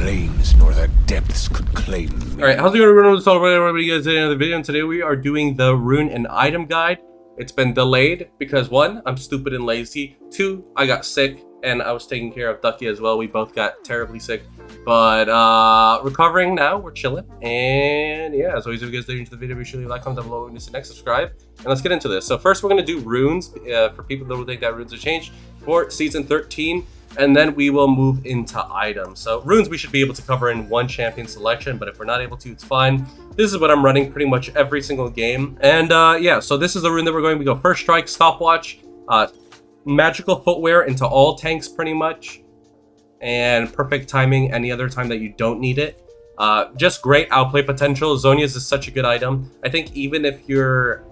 plains nor the depths could claim me. Alright, how's it going everyone? What you guys doing in another video? And today we are doing the rune and item guide. It's been delayed because 1, I'm stupid and lazy. 2, I got sick and I was taking care of Ducky as well. We both got terribly sick. But recovering now, we're chilling. And yeah, as always, if you guys are into the video, be sure to like, comment down below, and next subscribe. And let's get into this. So first we're gonna do runes for people that will think that runes have changed for season 13. And then we will move into items. So runes we should be able to cover in one champion selection, but if we're not able to, it's fine. This is what I'm running pretty much every single game. And yeah, so this is the rune that we're going. We go first strike, stopwatch, magical footwear into all tanks pretty much, and perfect timing any other time that you don't need it. Just great outplay potential. Zonia's is such a good item. I think even if you're,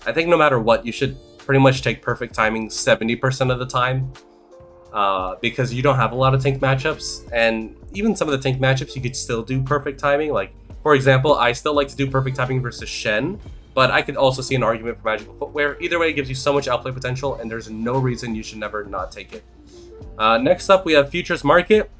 I think no matter what, you should pretty much take perfect timing 70% of the time. Because you don't have a lot of tank matchups, and even some of the tank matchups you could still do perfect timing. Like, for example, I still like to do perfect timing versus Shen, but I could also see an argument for magical footwear. Either way, it gives you so much outplay potential, and there's no reason you should never not take it. Next up, we have Futures Market.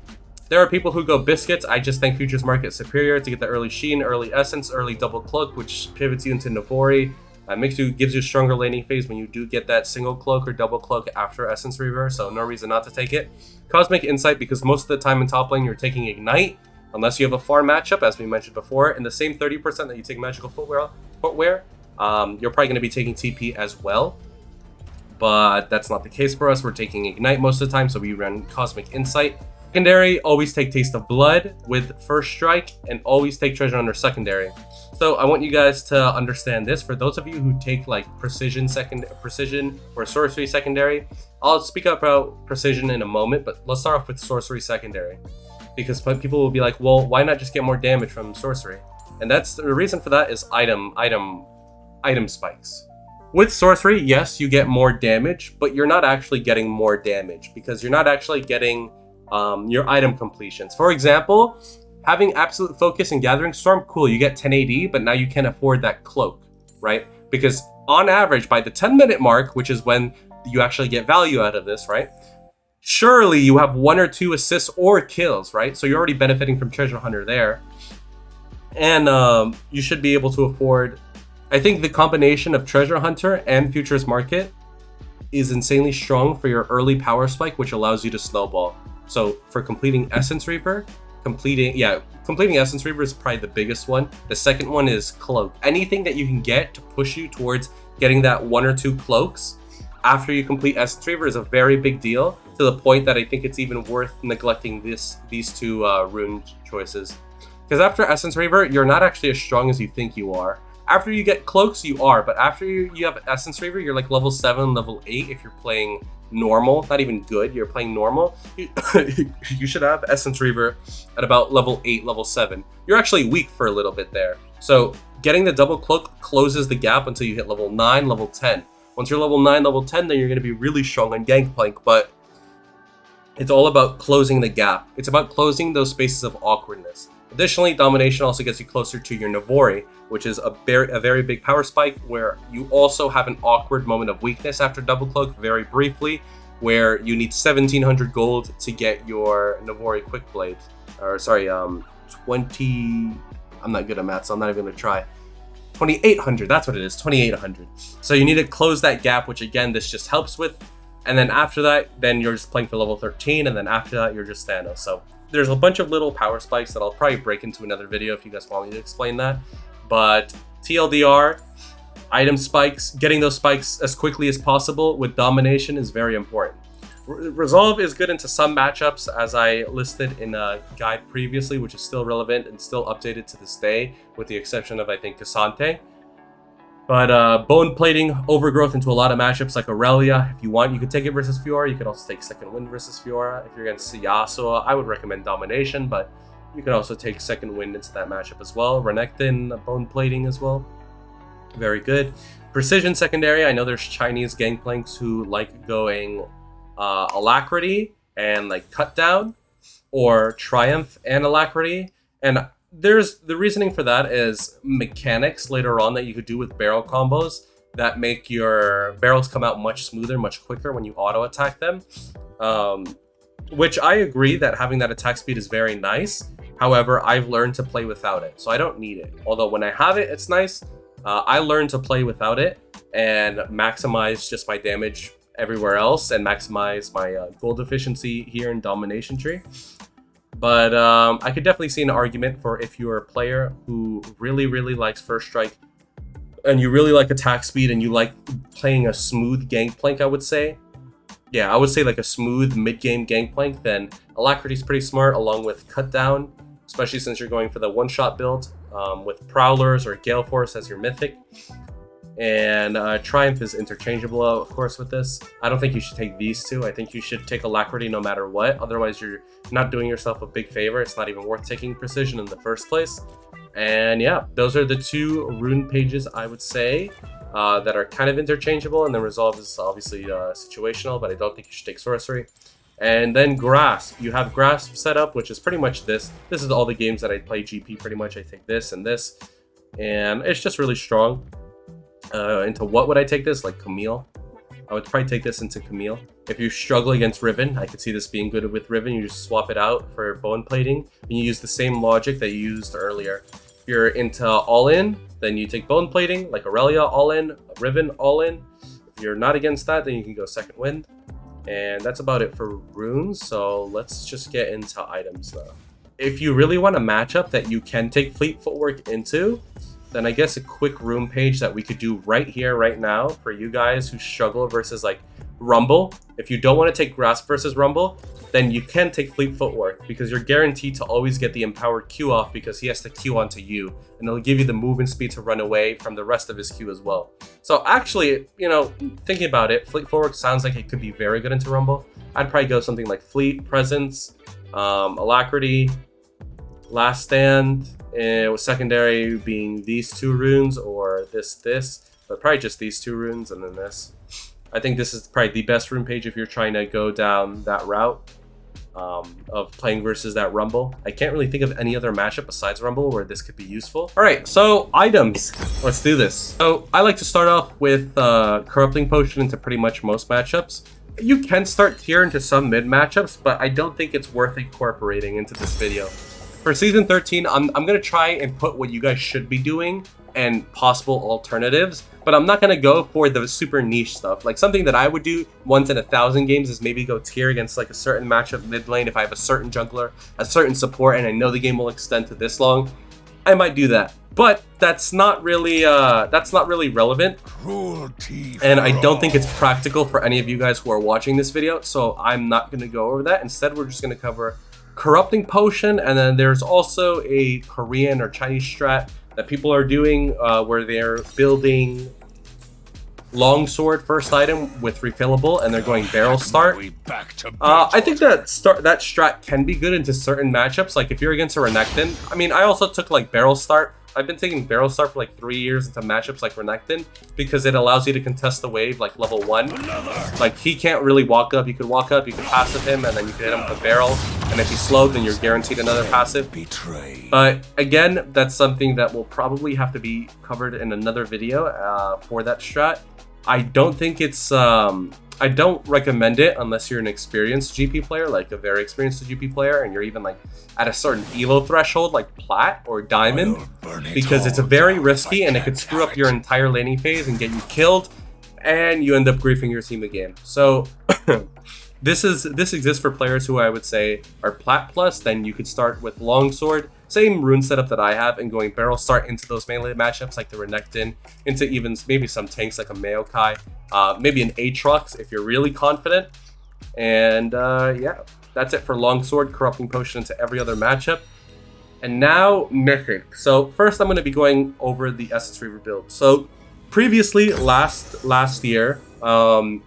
There are people who go Biscuits. I just think Futures Market is superior to get the early Sheen, early Essence, early Double Cloak, which pivots you into Navori. Gives you a stronger laning phase when you do get that single cloak or double cloak after Essence Reaver, so no reason not to take it. Cosmic Insight, because most of the time in top lane you're taking Ignite, unless you have a farm matchup, as we mentioned before, and the same 30% that you take magical footwear, you're probably going to be taking TP as well. But that's not the case for us. We're taking Ignite most of the time, so we run Cosmic Insight. Secondary, always take Taste of Blood with first strike, and always take Treasure Hunter secondary. So I want you guys to understand this. For those of you who take like precision or sorcery secondary, I'll speak about precision in a moment, but let's start off with sorcery secondary, because people will be like, well, why not just get more damage from sorcery? And that's the reason for that is item spikes. With sorcery, yes, you get more damage, but you're not actually getting more damage because you're not actually getting your item completions. For example, having Absolute Focus and Gathering Storm, cool, you get 10 AD, but now you can't afford that cloak, right? Because on average, by the 10-minute mark, which is when you actually get value out of this, right? Surely you have 1 or 2 assists or kills, right? So you're already benefiting from Treasure Hunter there. And you should be able to afford, I think the combination of Treasure Hunter and Futures Market is insanely strong for your early power spike, which allows you to snowball. So for completing Essence Reaper, completing Essence Reaper is probably the biggest one. The second one is Cloak. Anything that you can get to push you towards getting that 1 or 2 cloaks after you complete Essence Reaper is a very big deal, to the point that I think it's even worth neglecting these two rune choices. Because after Essence Reaver, you're not actually as strong as you think you are. After you get cloaks, you are, but after you have Essence Reaver, you're like level 7, level 8 if you're playing normal, not even good, you're playing normal. You should have Essence Reaver at about level 8, level 7. You're actually weak for a little bit there. So getting the double cloak closes the gap until you hit level 9, level 10. Once you're level 9, level 10, then you're going to be really strong on Gangplank, but it's all about closing the gap. It's about closing those spaces of awkwardness. Additionally, Domination also gets you closer to your Navori, which is a very big power spike, where you also have an awkward moment of weakness after Double Cloak, very briefly, where you need 1700 gold to get your Navori Quick Blade. Or sorry, 20... I'm not good at math, so I'm not even going to try. 2800, that's what it is, 2800. So you need to close that gap, which again, this just helps with. And then after that, then you're just playing for level 13, and then after that, you're just Thanos. So there's a bunch of little power spikes that I'll probably break into another video if you guys want me to explain that. But TLDR, item spikes, getting those spikes as quickly as possible with Domination is very important. Resolve is good into some matchups, as I listed in a guide previously, which is still relevant and still updated to this day, with the exception of, I think, Cassante. But Bone Plating, Overgrowth into a lot of matchups like Aurelia. If you want, you could take it versus Fiora. You could also take Second Wind versus Fiora. If you're against Yasuo, I would recommend Domination, but you could also take Second Wind into that matchup as well. Renekton, Bone Plating as well. Very good. Precision secondary. I know there's Chinese Gangplanks who like going Alacrity and like Cut Down, or Triumph and Alacrity. And there's the reasoning for that is mechanics later on that you could do with barrel combos that make your barrels come out much smoother, much quicker when you auto attack them. which I agree that having that attack speed is very nice. However, I've learned to play without it, so I don't need it. Although when I have it, it's nice. I learned to play without it and maximize just my damage everywhere else and maximize my gold efficiency here in Domination Tree. But I could definitely see an argument for if you're a player who really, really likes First Strike and you really like attack speed and you like playing a smooth Gangplank, I would say. Yeah, I would say like a smooth mid-game Gangplank, then Alacrity is pretty smart along with Cut Down, especially since you're going for the one-shot build with Prowlers or Gale Force as your mythic. And Triumph is interchangeable, of course, with this. I don't think you should take these two. I think you should take Alacrity no matter what. Otherwise, you're not doing yourself a big favor. It's not even worth taking Precision in the first place. And yeah, those are the two rune pages, I would say, that are kind of interchangeable. And then Resolve is obviously situational, but I don't think you should take Sorcery. And then Grasp. You have Grasp set up, which is pretty much this. This is all the games that I play GP pretty much. I take this and this. And it's just really strong. Into what would I take this? Like Camille. I would probably take this into Camille. If you struggle against Riven, I could see this being good with Riven. You just swap it out for Bone Plating, and you use the same logic that you used earlier. If you're into All-In, then you take Bone Plating, like Aurelia All-In, Riven All-In. If you're not against that, then you can go Second Wind. And that's about it for runes, so let's just get into items though. If you really want a matchup that you can take Fleet Footwork into, then I guess a quick rune page that we could do right here, right now, for you guys who struggle versus like Rumble. If you don't want to take Grasp versus Rumble, then you can take Fleet Footwork because you're guaranteed to always get the empowered Q off because he has to Q onto you, and it'll give you the movement speed to run away from the rest of his Q as well. So actually, you know, thinking about it, Fleet Footwork sounds like it could be very good into Rumble. I'd probably go something like Fleet, Presence, Alacrity, Last Stand, with secondary being these two runes or this, but probably just these two runes and then this. I think this is probably the best rune page if you're trying to go down that route of playing versus that Rumble. I can't really think of any other matchup besides Rumble where this could be useful. All right, so items. Let's do this. So I like to start off with Corrupting Potion into pretty much most matchups. You can start Tear into some mid matchups, but I don't think it's worth incorporating into this video. For Season 13, I'm going to try and put what you guys should be doing and possible alternatives, but I'm not going to go for the super niche stuff. Like something that I would do once in 1,000 games is maybe go Tier against like a certain matchup mid lane. If I have a certain jungler, a certain support, and I know the game will extend to this long, I might do that. But that's not really relevant. Cruelty and I don't think it's practical for any of you guys who are watching this video, so I'm not going to go over that. Instead, we're just going to cover Corrupting Potion, and then there's also a Korean or Chinese strat that people are doing where they're building Longsword first item with refillable, and they're going Barrel Start. I think that strat can be good into certain matchups, like if you're against a Renekton. I mean, I also took like Barrel Start. I've been taking Barrel Start for like 3 years into matchups like Renekton because it allows you to contest the wave like level 1. Like he can't really walk up. You could walk up, you could passive him, and then you can hit him with a barrel. And if he's slowed, then you're guaranteed another passive. But again, that's something that will probably have to be covered in another video for that strat. I don't think it's I don't recommend it unless you're an experienced GP player, like a very experienced GP player, and you're even like at a certain elo threshold like Plat or Diamond, because it's very risky and it could screw up your entire laning phase and get you killed, and you end up griefing your team again. So this exists for players who I would say are Plat plus. Then you could start with Longsword, same rune setup that I have, and going Barrel Start into those melee matchups like the Renekton, into even maybe some tanks like a Maokai, maybe an Aatrox if you're really confident. And yeah, that's it for Longsword, Corrupting Potion into every other matchup. And now Mythic. So first I'm going to be going over the Essence Reaver build. So previously, last year, I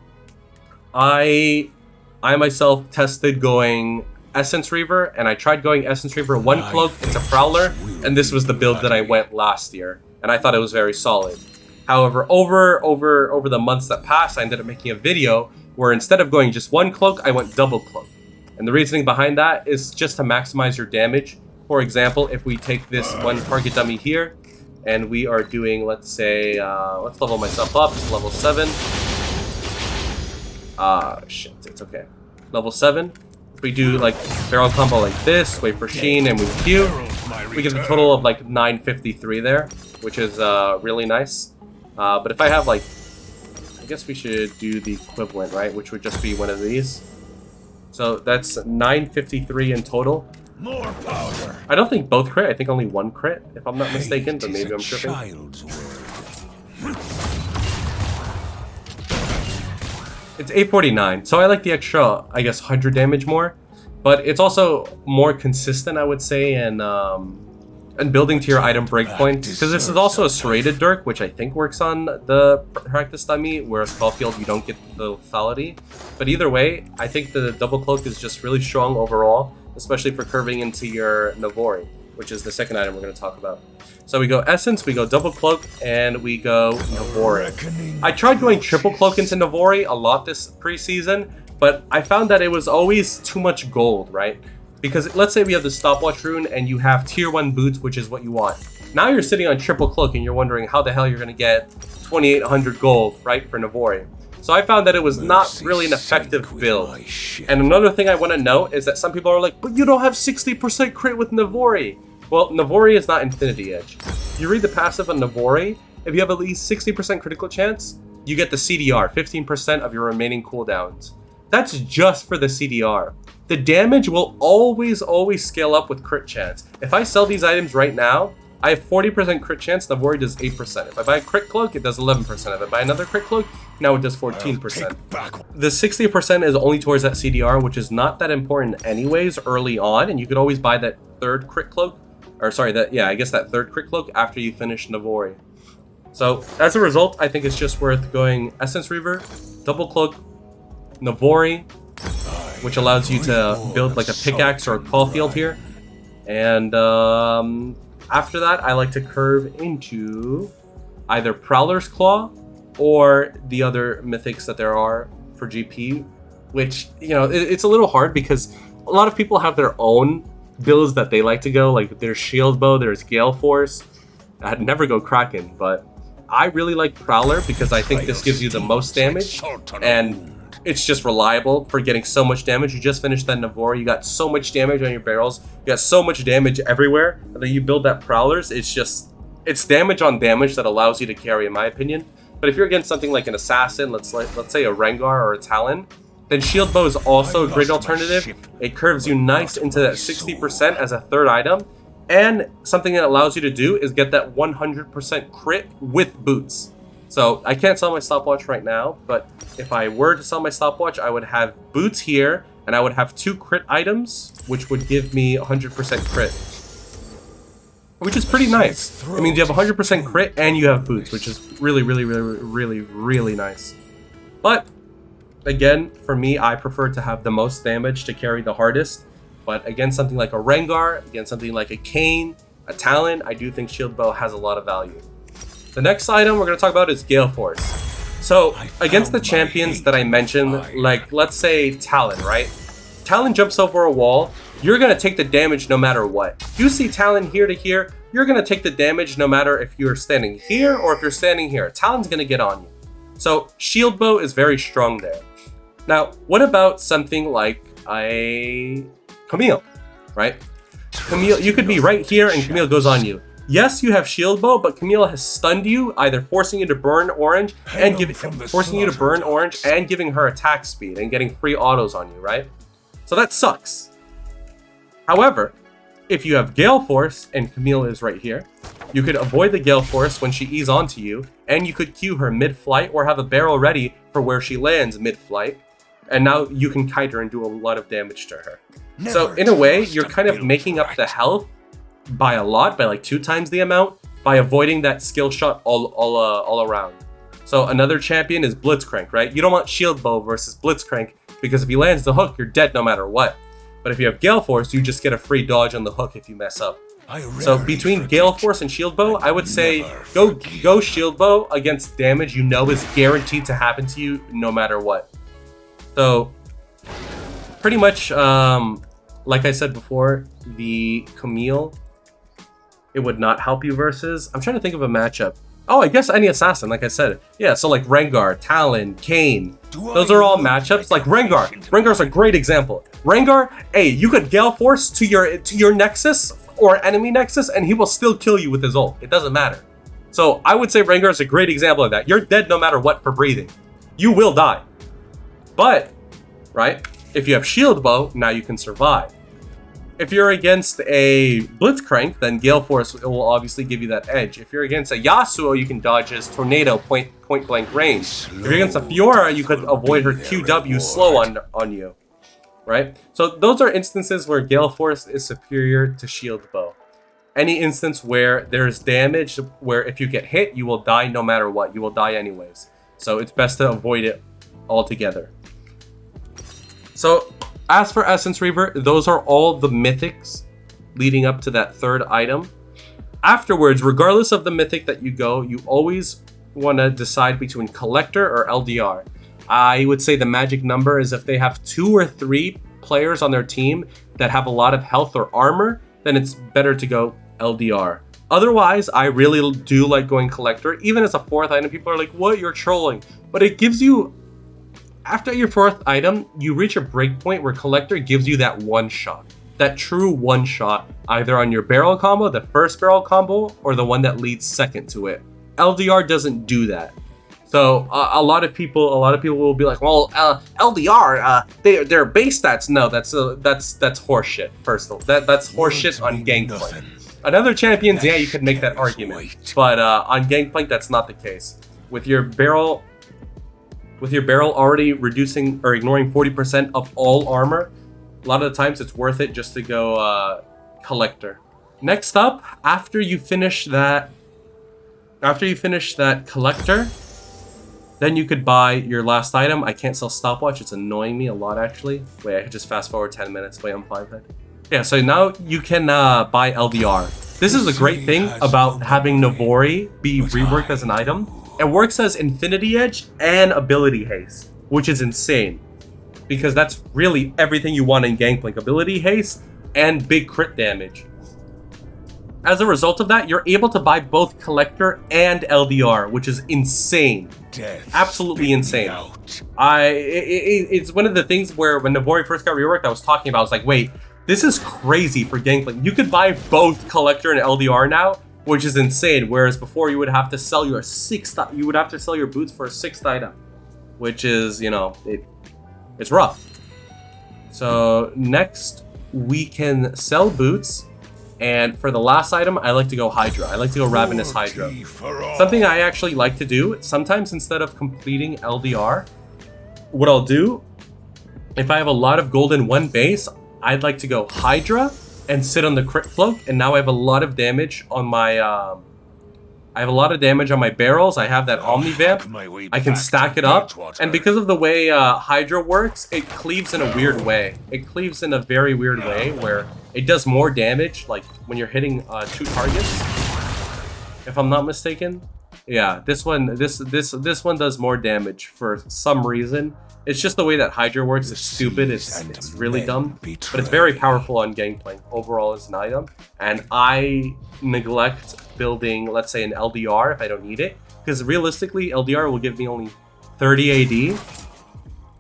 myself tested going Essence Reaver, and I tried going Essence Reaver 1 Cloak into Prowler, and this was the build that I went last year, and I thought it was very solid. However, over the months that passed, I ended up making a video where instead of going just 1 Cloak, I went double Cloak. And the reasoning behind that is just to maximize your damage. For example, if we take this one target dummy here, and we are doing, let's say, let's level myself up, it's level 7. Shit, it's okay. Level 7. If we do like barrel combo like this, wait for Sheen, and we Q, we get a total of like 953 there, which is really nice. But if I have like, I guess we should do the equivalent, right? Which would just be one of these. So that's 953 in total. More powder. I don't think both crit. I think only one crit, if I'm not mistaken, but maybe I'm tripping. It's 849, so I like the extra, I guess, 100 damage more, but it's also more consistent, I would say, and building to your item breakpoint, because this is also a serrated dirk, which I think works on the practice dummy, whereas Caulfield you don't get the lethality. But either way, I think the double cloak is just really strong overall, especially for curving into your Navori, which is the second item we're going to talk about. So we go Essence, we go Double Cloak, and we go Navori. I tried going Triple Cloak into Navori a lot this preseason, but I found that it was always too much gold, right? Because let's say we have the Stopwatch rune and you have tier 1 boots, which is what you want. Now you're sitting on Triple Cloak and you're wondering how the hell you're going to get 2,800 gold, right, for Navori. So I found that it was not really an effective build. And another thing I want to note is that some people are like, but you don't have 60% crit with Navori. Well, Navori is not Infinity Edge. You read the passive on Navori, if you have at least 60% critical chance, you get the CDR, 15% of your remaining cooldowns. That's just for the CDR. The damage will always scale up with crit chance. If I sell these items right now, I have 40% crit chance, Navori does 8%. If I buy a crit cloak, it does 11%. If I buy another crit cloak, now it does 14%. The 60% is only towards that CDR, which is not that important anyways early on, and you could always buy that third crit cloak, or sorry, that third crit cloak after you finish Navori. So as a result, I think it's just worth going Essence Reaver, Double Cloak, Navori, which allows you to build like a pickaxe or a Caulfield here, and after that, I like to curve into either Prowler's Claw or the other mythics that there are for GP, which, you know, it's a little hard because a lot of people have their own builds that they like to go. Like there's Shield Bow, there's Gale Force. I'd never go Kraken, but I really like Prowler because I think this gives you the most damage, and it's just reliable for getting so much damage. You just finished that Navori, you got so much damage on your barrels, you got so much damage everywhere, and then you build that Prowlers, it's damage on damage that allows you to carry, in my opinion. But if you're against something like an Assassin, let's say a Rengar or a Talon, then Shield Bow is also a great alternative. It curves you nice into that 60% as a third item, and something that allows you to do is get that 100% crit with boots. So I can't sell my stopwatch right now, but if I were to sell my stopwatch, I would have boots here, and I would have 2 crit items, which would give me 100% crit, which is pretty nice. I mean, you have 100% crit and you have boots, which is really nice. But again, for me, I prefer to have the most damage to carry the hardest. But against something like a Rengar, against something like a Kayn, a Talon, I do think Shield Bow has a lot of value. The next item we're going to talk about is Gale Force. So against the champions that I mentioned, like let's say Talon, right? Talon jumps over a wall, you're going to take the damage no matter what. You see Talon here to here, you're going to take the damage no matter if you're standing here or if you're standing here. Talon's going to get on you. So Shield Bow is very strong there. Now, what about something like a Camille, right? Camille, you could be right here and Camille goes on you. Yes, you have Shield Bow, but Camille has stunned you, either forcing you to burn orange and giving her attack speed and getting free autos on you, right? So that sucks. However, if you have Gale Force and Camille is right here, you could avoid the Gale Force when she ease onto you, and you could Q her mid-flight or have a barrel ready for where she lands mid-flight, and now you can kite her and do a lot of damage to her. So in a way, you're kind of making up the health by a lot, by like 2 times the amount, by avoiding that skill shot all around. So another champion is Blitzcrank, right? You don't want Shield Bow versus Blitzcrank, because if he lands the hook, you're dead no matter what. But if you have Gale Force, you just get a free dodge on the hook if you mess up. So between Gale Force and Shield Bow, I would say go Shield Bow against damage you know is guaranteed to happen to you no matter what. So pretty much, like I said before, the Camille, it would not help you versus. I'm trying to think of a matchup. Oh, I guess any assassin, like I said. Yeah, so like Rengar, Talon, Kayn. Those are all matchups. Like Rengar. Rengar's a great example. Rengar, hey, you could Gale Force to your Nexus or enemy Nexus, and he will still kill you with his ult. It doesn't matter. So I would say Rengar is a great example of that. You're dead no matter what for breathing. You will die. But, right, if you have Shield Bow, now you can survive. If you're against a Blitzcrank, then Gale Force will obviously give you that edge. If you're against a Yasuo, you can dodge his Tornado point blank range. If you're against a Fiora, you could avoid her QW slow on you. Right? So those are instances where Gale Force is superior to Shield Bow. Any instance where there's damage, where if you get hit, you will die no matter what. You will die anyways. So it's best to avoid it altogether. So as for Essence Reaver, those are all the mythics leading up to that third item. Afterwards, regardless of the mythic that you go, you always want to decide between Collector or LDR. I would say the magic number is if they have 2 or 3 players on their team that have a lot of health or armor, then it's better to go LDR. Otherwise, I really do like going Collector. Even as a 4th item, people are like, what, you're trolling. But it gives you, after your 4th item, you reach a breakpoint where Collector gives you that one shot. That true one shot, either on your barrel combo, the first barrel combo, or the one that leads second to it. LDR doesn't do that. So a lot of people will be like, well, LDR, they're base stats. No, that's horseshit. First of all, that's horseshit on Gangplank. On other champions, yeah, you could make that argument, but on Gangplank, that's not the case. With your barrel already reducing or ignoring 40% of all armor, a lot of the times it's worth it just to go Collector. Next up, after you finish that Collector, then you could buy your last item. I can't sell stopwatch. It's annoying me a lot, actually. Wait, I could just fast forward 10 minutes. Wait, I'm 5 then. Yeah, so now you can buy LDR. This is a great thing about having Navori be reworked as an item. It works as Infinity Edge and Ability Haste, which is insane. Because that's really everything you want in Gangplank. Ability Haste and big crit damage. As a result of that, you're able to buy both Collector and LDR, which is insane. Absolutely insane. It's one of the things where when Navori first got reworked, I was talking about, I was like, wait, this is crazy for Gangplank. You could buy both Collector and LDR now, which is insane. Whereas before you would have to sell your your boots for a 6th item, which is, you know, it's rough. So next we can sell boots. And for the last item, I like to go Hydra. I like to go Ravenous Hydra. Something I actually like to do, sometimes instead of completing LDR, what I'll do, if I have a lot of gold in one base, I'd like to go Hydra and sit on the crit cloak, and now I have a lot of damage on my barrels. I have that Omni Vamp. I can stack it up, and because of the way Hydra works, it cleaves in a weird way. It cleaves in a very weird way where it does more damage, like when you're hitting 2 targets. If I'm not mistaken, yeah, this one does more damage for some reason. It's just the way that Hydra works is stupid. It's really dumb, but it's very powerful on Gangplank overall as an item. And I neglect building, let's say, an LDR if I don't need it, because realistically, LDR will give me only 30 AD,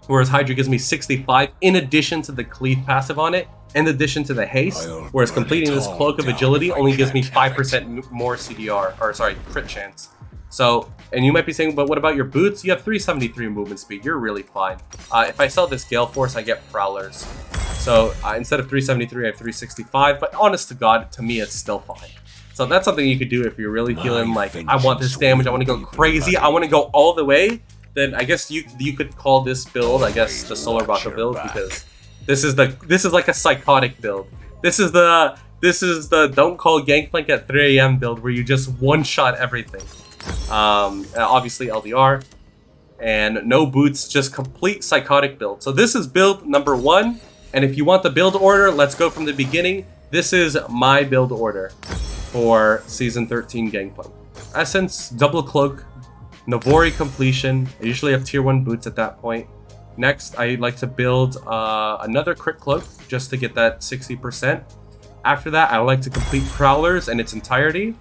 whereas Hydra gives me 65 in addition to the cleave passive on it, in addition to the haste, whereas completing this Cloak of Agility only gives me 5% more CDR, or sorry, crit chance. So, and you might be saying, but what about your boots? You have 373 movement speed. You're really fine. If I sell this Gale Force, I get Prowlers. So instead of 373, I have 365. But honest to God, to me, it's still fine. So that's something you could do if you're really feeling like, I want this damage, I want to go crazy, I want to go all the way. Then I guess you could call this build, I guess, the Solarbacca build, because this is like a psychotic build. This is the don't call Gangplank at 3 AM build where you just one-shot everything. Obviously LDR and no boots, just complete psychotic build. So this is build number 1, and if you want the build order, let's go from the beginning. This is my build order for season 13 Gangplank. Essence, double cloak, Navori completion. I usually have tier 1 boots at that point. Next, I like to build another crit cloak just to get that 60%. After that, I like to complete Prowlers in its entirety.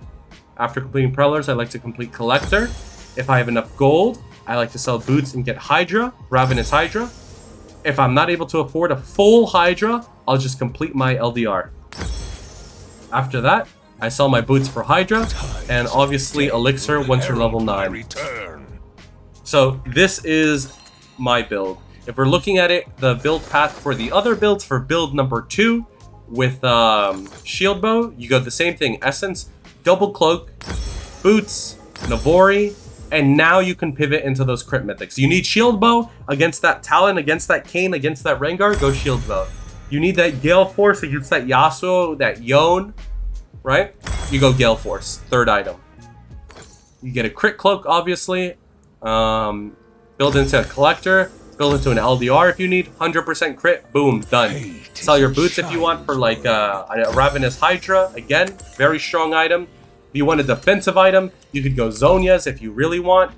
After completing Prowlers, I like to complete Collector. If I have enough gold, I like to sell boots and get Hydra, Ravenous Hydra. If I'm not able to afford a full Hydra, I'll just complete my LDR. After that, I sell my boots for Hydra, and obviously Elixir once you're level 9. So this is my build. If we're looking at it, the build path for the other builds, for build number 2 with Shield Bow, you go the same thing. Essence, Double Cloak, Boots, Navori, and now you can pivot into those crit mythics. You need Shield Bow against that Talon, against that Kayn, against that Rengar, go Shield Bow. You need that Gale Force against that Yasuo, that Yone, right? You go Gale Force, third item. You get a Crit Cloak, obviously. Build into a Collector, build into an LDR if you need, 100% crit, boom, done. Sell your boots if you want for like a Ravenous Hydra, again, very strong item. If you want a defensive item, you could go Zhonya's if you really want.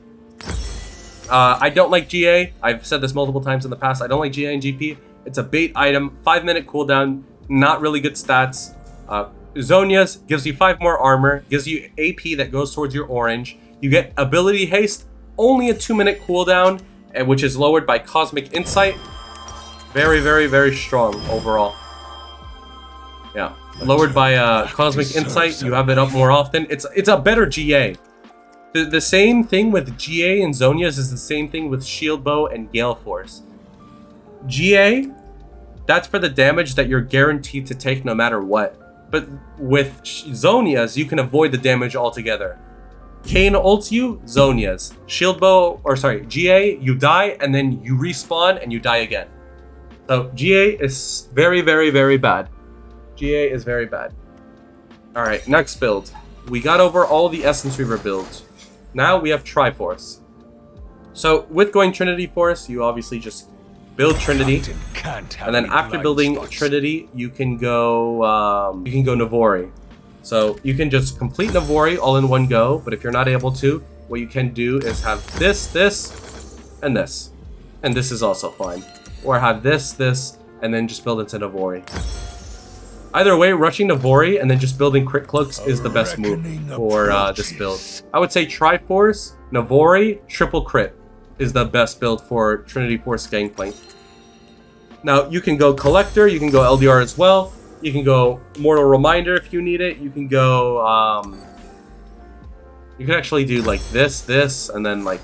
I don't like GA, I've said this multiple times in the past, I don't like GA and GP. It's a bait item, 5-minute cooldown, not really good stats. Zhonya's gives you 5 more armor, gives you AP that goes towards your orange. You get ability haste, only a 2-minute cooldown, which is lowered by Cosmic Insight. Very, very, very strong overall. Yeah, lowered by Cosmic Insight. You have it up more often. It's a better GA. The same thing with GA and Zhonya's is the same thing with Shield Bow and Gale Force. GA, that's for the damage that you're guaranteed to take no matter what. But with Zhonya's, you can avoid the damage altogether. Kayn ults you, Zhonya's. Shield Bow, or sorry, GA, you die, and then you respawn and you die again. So GA is very, very, very bad. GA is very bad. Alright, next build. We got over all the Essence Reaver builds. Now we have Triforce. So with going Trinity Force, you obviously just build Trinity, and then after building Trinity, you can go Navori. So you can just complete Navori all in one go, but if you're not able to, what you can do is have this, and this. And this is also fine. Or have this, and then just build into Navori. Either way, rushing Navori and then just building Crit Cloaks is the best move for this build. I would say Triforce, Navori, Triple Crit is the best build for Trinity Force Gangplank. Now, you can go Collector, you can go LDR as well. You can go Mortal Reminder if you need it. You can go, you can actually do like this, and then like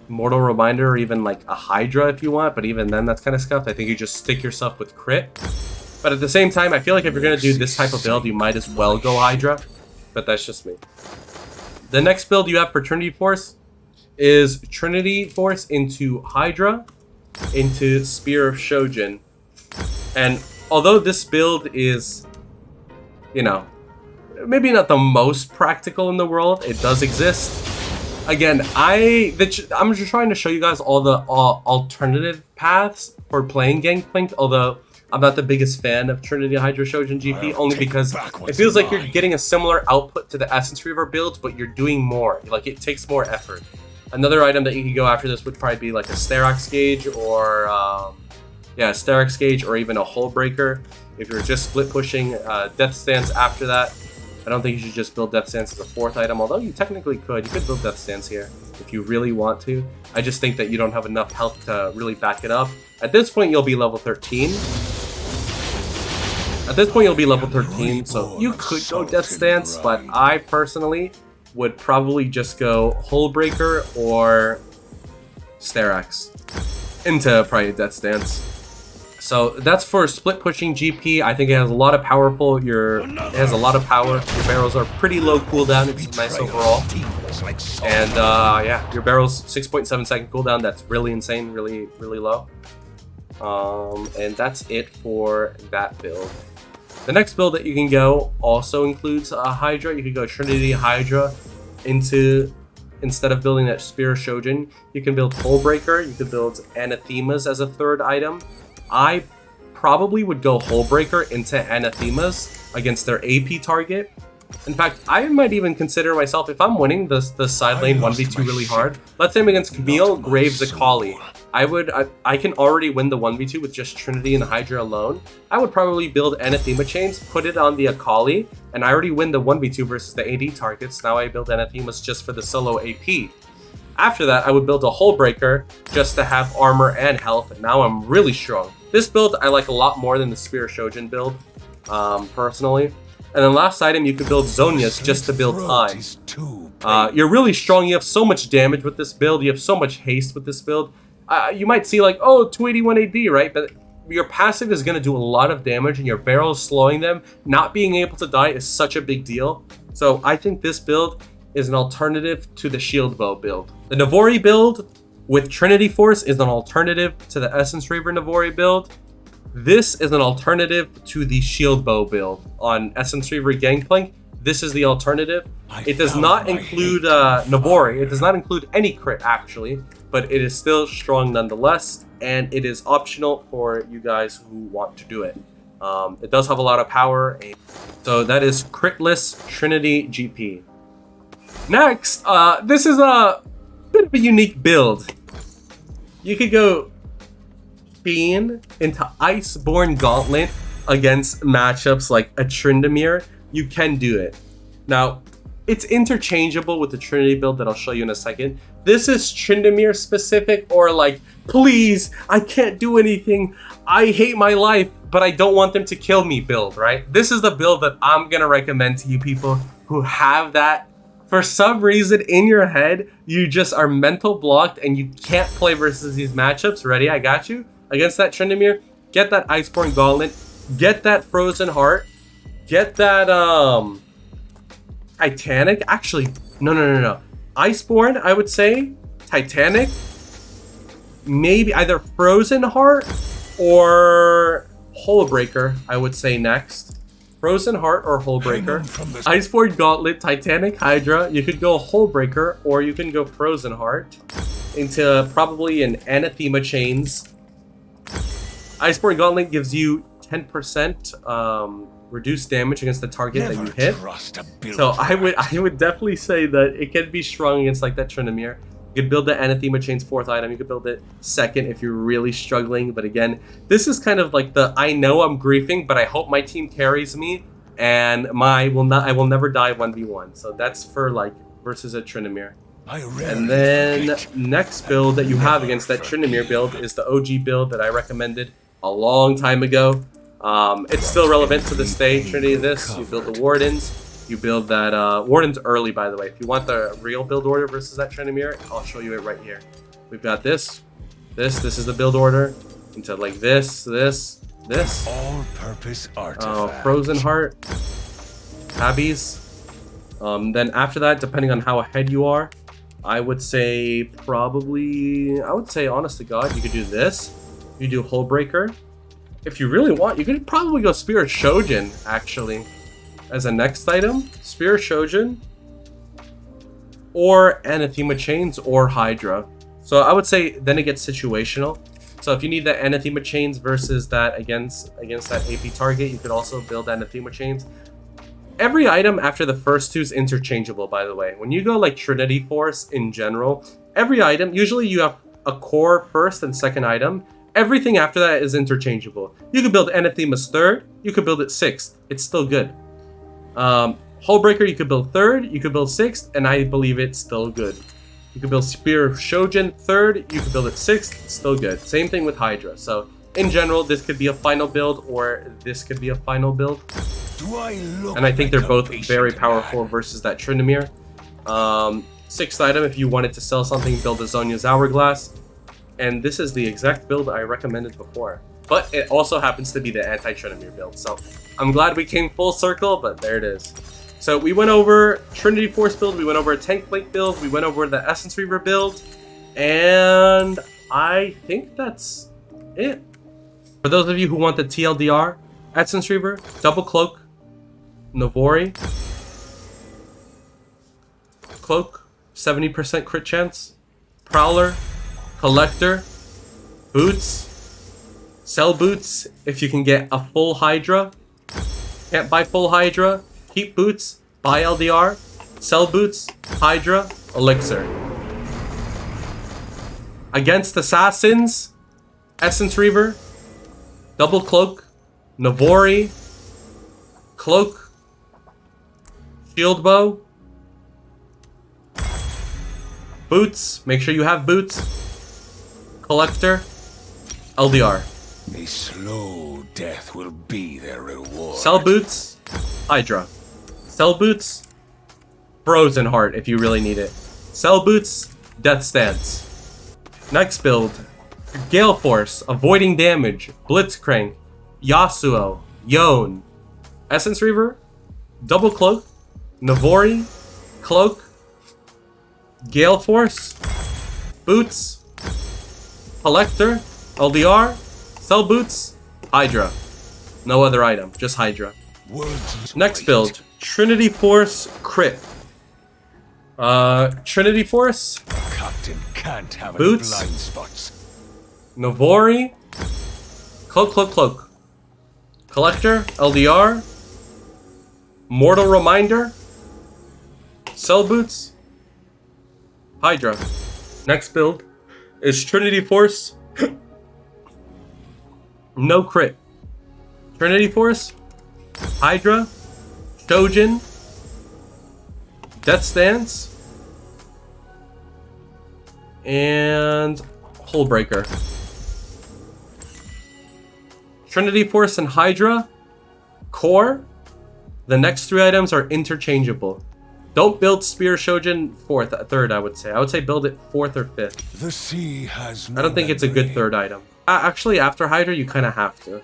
Mortal Reminder, or even like a Hydra if you want, but even then that's kind of scuffed. I think you just stick yourself with crit. But at the same time, I feel like if you're going to do this type of build, you might as well go Hydra. But that's just me. The next build you have for Trinity Force is Trinity Force into Hydra, into Spear of Shojin. And although this build is, you know, maybe not the most practical in the world, it does exist. Again, I'm just trying to show you guys all the alternative paths for playing Gangplank, although I'm not the biggest fan of Trinity Hydra Shojin GP, only because it feels like you're getting a similar output to the Essence Reaver builds, but you're doing more. Like, it takes more effort. Another item that you could go after this would probably be like a Sterak's Gauge, or yeah, Sterak's Gauge, or even a Hull Breaker. If you're just split pushing Death Stance after that, I don't think you should just build Death Stance as a 4th item, although you technically could. You could build Death Stance here if you really want to. I just think that you don't have enough health to really back it up. At this point, you'll be level 13. At this point, you'll be level 13, so you could go Death Stance, but I personally would probably just go Hull Breaker or Sterak's into probably Death Stance. So that's for split pushing GP. I think it has a lot of powerful. It has a lot of power. Your barrels are pretty low cooldown. It's nice overall. And yeah, your barrels 6.7 second cooldown. That's really insane. Really, really low. And that's it for that build. The next build that you can go also includes a Hydra. You could go Trinity Hydra into, instead of building that Spear of Shojin, you can build Hull Breaker. You could build Anathemas as a 3rd item. I probably would go Hull Breaker into Anathemas against their AP target. In fact, I might even consider myself, if I'm winning the side lane 1v2 really hard, let's say I'm against Camille, Graves, Akali, I can already win the 1v2 with just Trinity and Hydra alone. I would probably build Anathema chains, put it on the Akali, and I already win the 1v2 versus the AD targets. Now I build Anathemas just for the solo AP. After that, I would build a Hull Breaker just to have armor and health, and now I'm really strong. This build I like a lot more than the Spear Shojin build, personally. And then last item, you could build Zonias just to build time. You're really strong, you have so much damage with this build, you have so much haste with this build. You might see like, oh, 281 AD, right? But your passive is going to do a lot of damage and your barrel is slowing them. Not being able to die is such a big deal. So I think this build is an alternative to the Shield Bow build. The Navori build with Trinity Force is an alternative to the Essence Reaver Navori build. This is an alternative to the Shield Bow build on Essence Reaver Gangplank. This is the alternative. It does not include Navori. It does not include any crit actually, but it is still strong nonetheless, and it is optional for you guys who want to do it. It does have a lot of power, so that is critless Trinity GP. Next, this is a bit of a unique build. You could go Fiend into Iceborne Gauntlet against matchups like a Tryndamere. You can do it. Now, it's interchangeable with the Trinity build that I'll show you in a second. This is Tryndamere specific, or like, please, I can't do anything. I hate my life, but I don't want them to kill me build, right? This is the build that I'm gonna recommend to you people who have that. For some reason in your head, you just are mental blocked and you can't play versus these matchups. Ready? I got you. Against that Tryndamere, get that Iceborne Gauntlet, get that Frozen Heart, get that Titanic. Actually, no. Iceborne, I would say. Titanic. Maybe either Frozen Heart or Hull Breaker, I would say next. Frozen Heart or Hull Breaker. Iceborne Gauntlet, Titanic Hydra. You could go Hull Breaker or you can go Frozen Heart into probably an Anathema Chains. Iceborne Gauntlet gives you 10% reduced damage against the target that you hit. So I would definitely say that it can be strong against like that Tryndamere. You could build the Anathema Chain's 4th item. You could build it 2nd if you're really struggling. But again, this is kind of like the I know I'm griefing, but I hope my team carries me, and I will never die 1v1. So that's for like versus a Tryndamere. And then next build that you have against that Tryndamere build is the OG build that I recommended a long time ago. It's still relevant to this day. Trinity this, you build the Wardens. You build that, Wardens early, by the way. If you want the real build order versus that Tryndamere, I'll show you it right here. We've got this is the build order. Into like this. All-purpose artifact. Frozen Heart. Tabbies. Then after that, depending on how ahead you are, I would say honest to God, you could do this. You do Hull Breaker. If you really want, you could probably go Spirit Shojin, actually, as a next item. Spirit Shojin, or Anathema Chains, or Hydra. So I would say then it gets situational. So if you need the Anathema Chains versus that against that AP target, you could also build Anathema Chains. Every item after the first two is interchangeable, by the way. When you go like Trinity Force in general, every item, usually you have a core first and second item. Everything after that is interchangeable. You could build Anathema's 3rd, you could build it 6th. It's still good. Hull Breaker, you could build 3rd, you could build 6th, and I believe it's still good. You could build Spear Shojin 3rd, you could build it 6th, it's still good. Same thing with Hydra. So in general, this could be a final build, or this could be a final build. And I think they're both very powerful versus that Tryndamere. 6th item, if you wanted to sell something, build a Zonia's Hourglass. And this is the exact build I recommended before. But it also happens to be the anti-Tryndamere build. So I'm glad we came full circle, but there it is. So we went over Trinity Force build, we went over a Gangplank build, we went over the Essence Reaver build, and I think that's it. For those of you who want the TLDR, Essence Reaver, Double Cloak, Navori, Cloak, 70% crit chance, Prowler, Collector, Boots, sell Boots if you can get a full Hydra. Can't buy full Hydra, keep Boots, buy LDR, sell Boots, Hydra, Elixir. Against Assassins, Essence Reaver, Double Cloak, Navori, Cloak, Shield Bow, Boots. Make sure you have boots. Collector. LDR. A slow death will be their reward. Sell boots. Hydra. Sell boots. Frozen Heart if you really need it. Sell boots. Death Stance. Next build. Gale Force. Avoiding damage. Blitzcrank. Yasuo. Yone. Essence Reaver. Double Cloak. Navori. Cloak. Gale Force. Boots. Collector. LDR. Sell boots. Hydra. No other item. Just Hydra. Next build. Trinity Force Crit. Trinity Force. Captain can't have Boots. any blind spots. Navori. Cloak. Collector. LDR. Mortal Reminder. Sell boots. Hydra. Next build is Trinity Force. No crit. Trinity Force. Hydra. Shojin. Death Stance. And Hullbreaker. Trinity Force and Hydra. Core. The next 3 items are interchangeable. Don't build Spear Shojin third, I would say. I would say build it 4th or 5th. The sea has no I don't think it's a good memory. 3rd item. Actually, after Hydra, you kind of have to.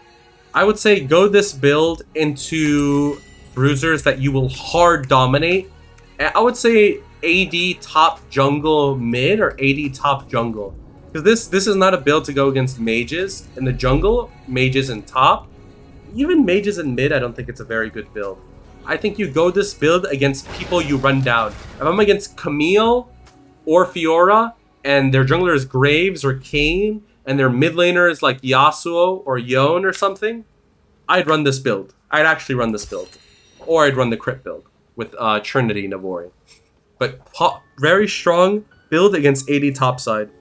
I would say go this build into bruisers that you will hard dominate. I would say AD top jungle mid or AD top jungle. Because this is not a build to go against mages in the jungle, mages in top. Even mages in mid, I don't think it's a very good build. I think you go this build against people you run down. If I'm against Camille or Fiora and their jungler is Graves or Kayn and their mid laner is like Yasuo or Yone or something, I'd run this build. I'd actually run this build. Or I'd run the crit build with Trinity Navori. But very strong build against AD topside.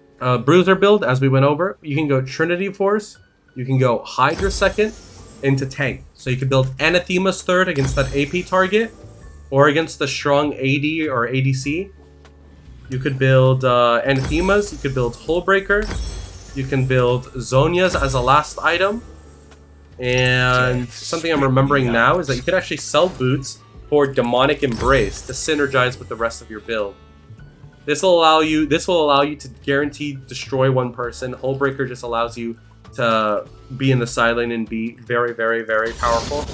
Bruiser build, as we went over, you can go Trinity Force, you can go Hydra second, into tank. So you could build Anathema's 3rd against that AP target, or against the strong AD or ADC. You could build Anathemas, you could build Hullbreaker, you can build Zonia's as a last item. And something I'm remembering now is that you could actually sell boots for Demonic Embrace to synergize with the rest of your build. This will allow you to guarantee destroy one person. Hullbreaker just allows you to be in the side lane and be very, very, very powerful.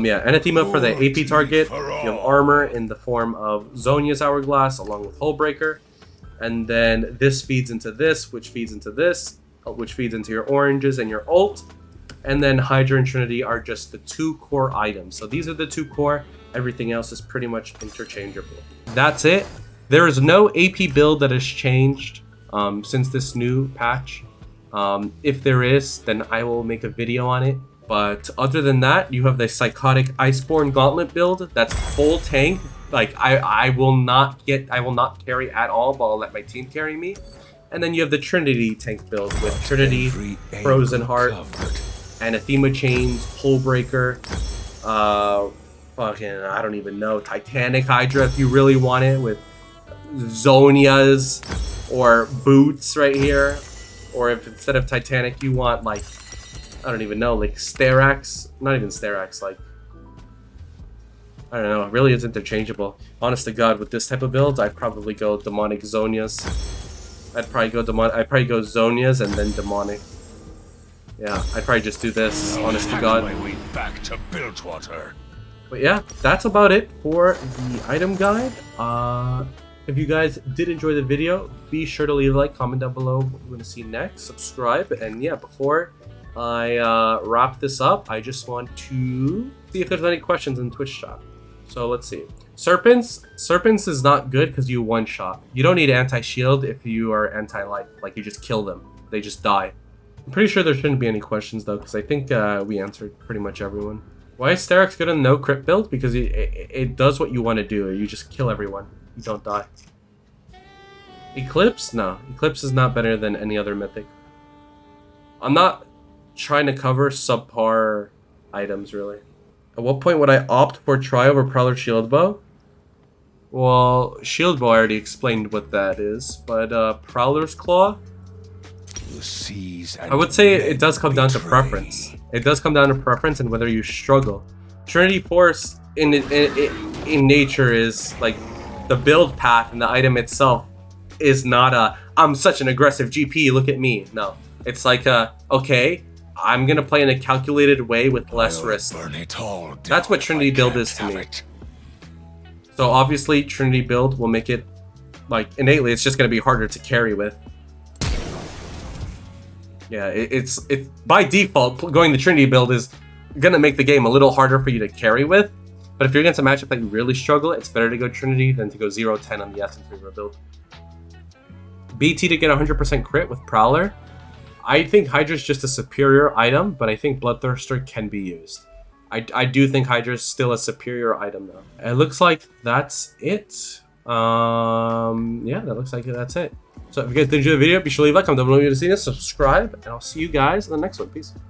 Yeah, Anathema for the AP target. You have armor in the form of Zonia's Hourglass along with Hullbreaker. And then this feeds into this, which feeds into this, which feeds into your oranges and your ult. And then Hydra and Trinity are just the 2 core items. So these are the 2 core. Everything else is pretty much interchangeable. That's it. There is no AP build that has changed since this new patch. If there is, then I will make a video on it. But other than that, you have the Psychotic Iceborne Gauntlet build. That's full tank. Like I will not carry at all, but I'll let my team carry me. And then you have the Trinity tank build with Trinity, Frozen Heart, Anathema Chains, Hullbreaker, fucking I don't even know, Titanic Hydra if you really want it, with Zonia's or Boots right here. Or if instead of Titanic you want like, I don't even know, like Sterax, not even Sterax, like, I don't know, it really is interchangeable. Honest to God, with this type of build, I'd probably go Demonic Zonia's. I'd probably go Zonia's and then Demonic. Yeah, I'd probably just do this, honest to God. My way back to Bilgewater. But yeah, that's about it for the item guide. If you guys did enjoy the video, be sure to leave a like, comment down below what you want to see next, subscribe, and yeah, before I wrap this up, I just want to see if there's any questions in Twitch chat. So let's see. Serpents is not good because you one-shot. You don't need anti-shield if you are anti-life. Like, you just kill them. They just die. I'm pretty sure there shouldn't be any questions though, because I think we answered pretty much everyone. Why is Sterax good on no crit build? Because it does what you want to do. You just kill everyone. You don't die. Eclipse? No. Eclipse is not better than any other mythic. I'm not trying to cover subpar items, really. At what point would I opt for Try over Prowler Shield Bow? Well, Shield Bow I already explained what that is, but Prowler's Claw? The seas I would say it does come down to preference. It does come down to preference and whether you struggle. Trinity Force in nature is like the build path, and the item itself is not a I'm such an aggressive GP, look at me. No. It's like okay, I'm gonna play in a calculated way with less risk. That's what Trinity build is to me. So obviously Trinity build will make it like innately it's just gonna be harder to carry with. Yeah, it's by default going the Trinity build is gonna make the game a little harder for you to carry with. But if you're against a matchup that you really struggle, it's better to go Trinity than to go 0-10 on the Essence Reaver build. BT to get 100% crit with Prowler. I think Hydra's just a superior item, but I think Bloodthirster can be used. I do think Hydra's still a superior item though. It looks like that's it. Yeah, that looks like that's it. So if you guys did enjoy the video, be sure to leave a like, comment down below if you want to see this, subscribe, and I'll see you guys in the next one. Peace.